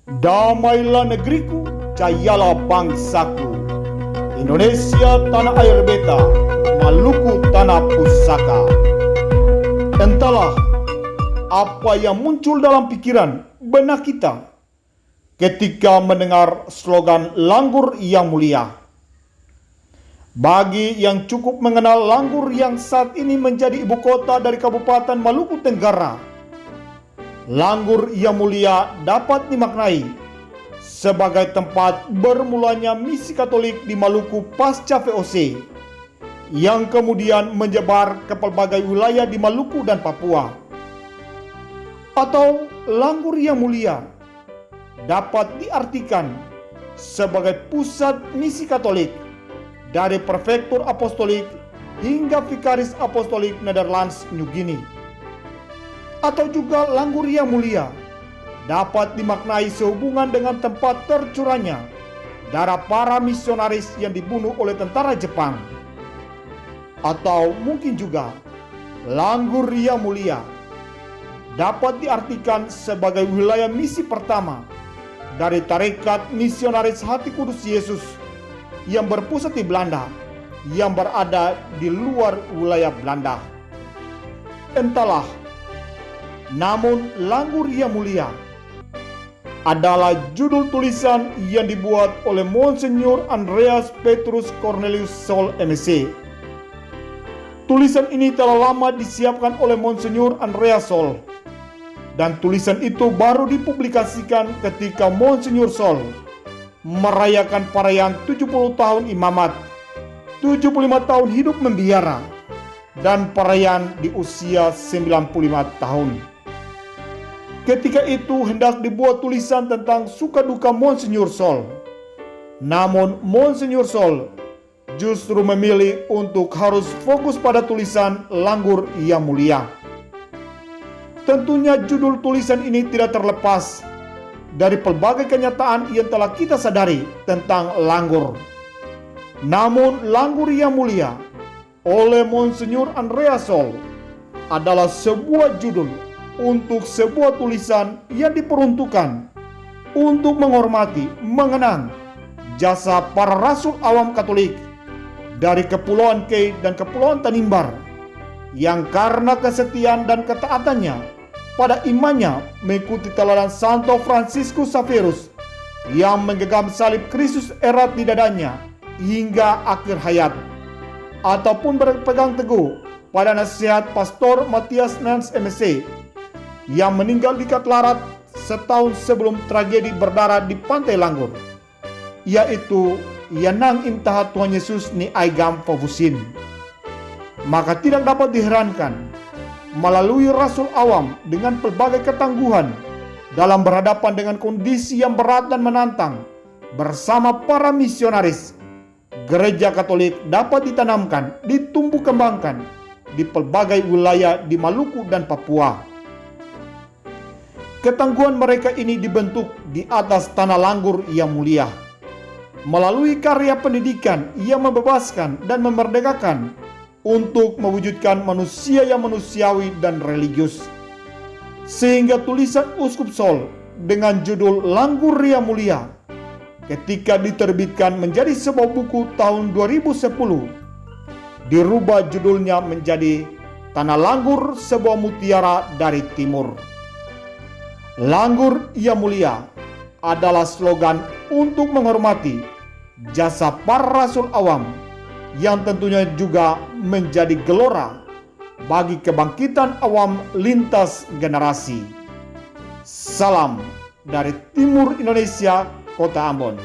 Damailah negeriku, jayalah bangsaku. Indonesia tanah air beta, Maluku tanah pusaka. Entahlah apa yang muncul dalam pikiran benak kita ketika mendengar slogan Langgur yang Mulia. Bagi yang cukup mengenal Langgur yang saat ini menjadi ibu kota dari Kabupaten Maluku Tenggara, Langgur yang Mulia dapat dimaknai sebagai tempat bermulanya misi Katolik di Maluku pasca VOC yang kemudian menyebar ke pelbagai wilayah di Maluku dan Papua. Atau Langgur yang Mulia dapat diartikan sebagai pusat misi Katolik dari Prefektur Apostolik hingga Vikaris Apostolik Netherlands New Guinea. Atau juga Langgur yang Mulia dapat dimaknai sehubungan dengan tempat tercurahnya darah para misionaris yang dibunuh oleh tentara Jepang. Atau mungkin juga Langgur yang Mulia dapat diartikan sebagai wilayah misi pertama dari Tarekat Misionaris Hati Kudus Yesus yang berpusat di Belanda, yang berada di luar wilayah Belanda. Entahlah, namun Langgur yang Mulia adalah judul tulisan yang dibuat oleh Monsignor Andreas Petrus Cornelius Sol M.C. Tulisan ini telah lama disiapkan oleh Monsignor Andreas Sol, dan tulisan itu baru dipublikasikan ketika Monsignor Sol merayakan perayaan 70 tahun imamat, 75 tahun hidup membiara, dan perayaan di usia 95 tahun. Ketika itu hendak dibuat tulisan tentang suka duka Monsignor Sol. Namun Monsignor Sol justru memilih untuk harus fokus pada tulisan Langgur yang Mulia. Tentunya judul tulisan ini tidak terlepas dari pelbagai kenyataan yang telah kita sadari tentang Langgur. Namun Langgur yang Mulia oleh Monsignor Andreas Sol adalah sebuah judul untuk sebuah tulisan yang diperuntukkan untuk menghormati, mengenang jasa para rasul awam Katolik dari Kepulauan Kei dan Kepulauan Tanimbar yang karena kesetiaan dan ketaatannya pada imannya mengikuti teladan Santo Fransiskus Xavierus yang menggenggam salib Kristus erat di dadanya hingga akhir hayat, ataupun berpegang teguh pada nasihat Pastor Matias Nans M.C. yang meninggal di Katlarat setahun sebelum tragedi berdarah di Pantai Langgur, yaitu Yanang Imtahat Tuhan Yesus ni Aigam Favusin. Maka tidak dapat diherankan melalui rasul awam dengan pelbagai ketangguhan dalam berhadapan dengan kondisi yang berat dan menantang bersama para misionaris, Gereja Katolik dapat ditanamkan, ditumbuh kembangkan di pelbagai wilayah di Maluku dan Papua. Ketangguhan mereka ini dibentuk di atas tanah Langgur yang Mulia melalui karya pendidikan yang membebaskan dan memerdekakan untuk mewujudkan manusia yang manusiawi dan religius. Sehingga tulisan Uskup Sol dengan judul Langgur yang Mulia ketika diterbitkan menjadi sebuah buku tahun 2010 dirubah judulnya menjadi Tanah Langgur, sebuah mutiara dari timur. Langgur yang Mulia adalah slogan untuk menghormati jasa para rasul awam yang tentunya juga menjadi gelora bagi kebangkitan awam lintas generasi. Salam dari Timur Indonesia, Kota Ambon.